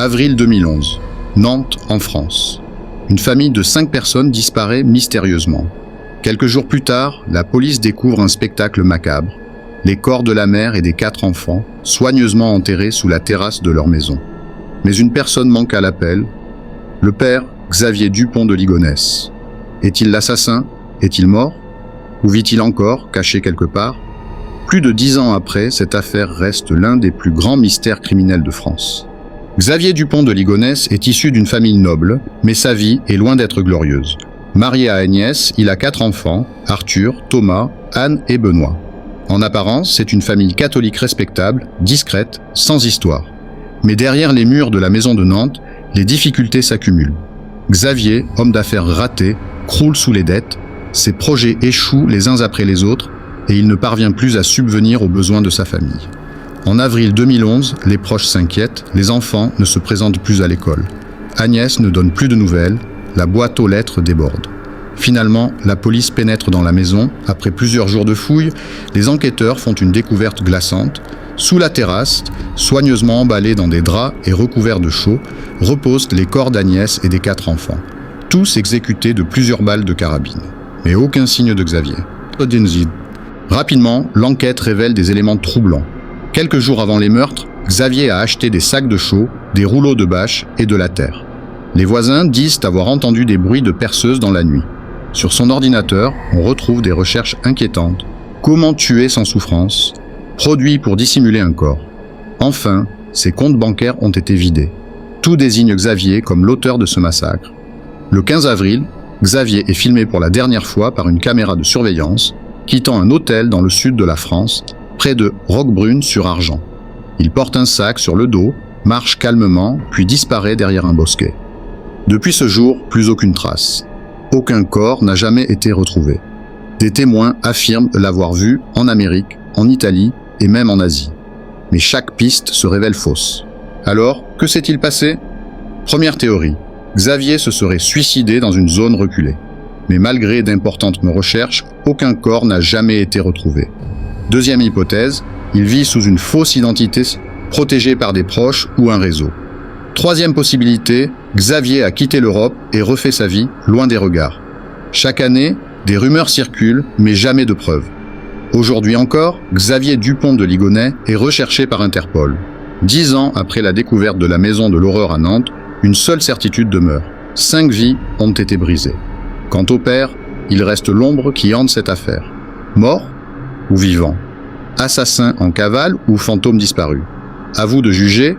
Avril 2011. Nantes, en France. Une famille de 5 personnes disparaît mystérieusement. Quelques jours plus tard, la police découvre un spectacle macabre. Les corps de la mère et des 4 enfants, soigneusement enterrés sous la terrasse de leur maison. Mais une personne manque à l'appel. Le père, Xavier Dupont de Ligonnès. Est-il l'assassin? Est-il mort? Ou vit-il encore, caché quelque part? Plus de 10 ans après, cette affaire reste l'un des plus grands mystères criminels de France. Xavier Dupont de Ligonnès est issu d'une famille noble, mais sa vie est loin d'être glorieuse. Marié à Agnès, il a 4 enfants, Arthur, Thomas, Anne et Benoît. En apparence, c'est une famille catholique respectable, discrète, sans histoire. Mais derrière les murs de la maison de Nantes, les difficultés s'accumulent. Xavier, homme d'affaires raté, croule sous les dettes, ses projets échouent les uns après les autres et il ne parvient plus à subvenir aux besoins de sa famille. En avril 2011, les proches s'inquiètent, les enfants ne se présentent plus à l'école. Agnès ne donne plus de nouvelles, la boîte aux lettres déborde. Finalement, la police pénètre dans la maison. Après plusieurs jours de fouilles, les enquêteurs font une découverte glaçante. Sous la terrasse, soigneusement emballés dans des draps et recouverts de chaux, reposent les corps d'Agnès et des 4 enfants. Tous exécutés de plusieurs balles de carabine. Mais aucun signe de Xavier. Rapidement, l'enquête révèle des éléments troublants. Quelques jours avant les meurtres, Xavier a acheté des sacs de chaux, des rouleaux de bâches et de la terre. Les voisins disent avoir entendu des bruits de perceuses dans la nuit. Sur son ordinateur, on retrouve des recherches inquiétantes. Comment tuer sans souffrance? Produit pour dissimuler un corps. Enfin, ses comptes bancaires ont été vidés. Tout désigne Xavier comme l'auteur de ce massacre. Le 15 avril, Xavier est filmé pour la dernière fois par une caméra de surveillance, quittant un hôtel dans le sud de la France, près de Roquebrune-sur-Argent. Il porte un sac sur le dos, marche calmement, puis disparaît derrière un bosquet. Depuis ce jour, plus aucune trace. Aucun corps n'a jamais été retrouvé. Des témoins affirment l'avoir vu en Amérique, en Italie et même en Asie. Mais chaque piste se révèle fausse. Alors, que s'est-il passé? Première théorie. Xavier se serait suicidé dans une zone reculée. Mais malgré d'importantes recherches, aucun corps n'a jamais été retrouvé. Deuxième hypothèse, il vit sous une fausse identité, protégé par des proches ou un réseau. Troisième possibilité, Xavier a quitté l'Europe et refait sa vie loin des regards. Chaque année, des rumeurs circulent, mais jamais de preuves. Aujourd'hui encore, Xavier Dupont de Ligonnès est recherché par Interpol. 10 ans après la découverte de la maison de l'horreur à Nantes, une seule certitude demeure. 5 vies ont été brisées. Quant au père, il reste l'ombre qui hante cette affaire. Mort ou vivant? Assassin en cavale ou fantôme disparu? À vous de juger,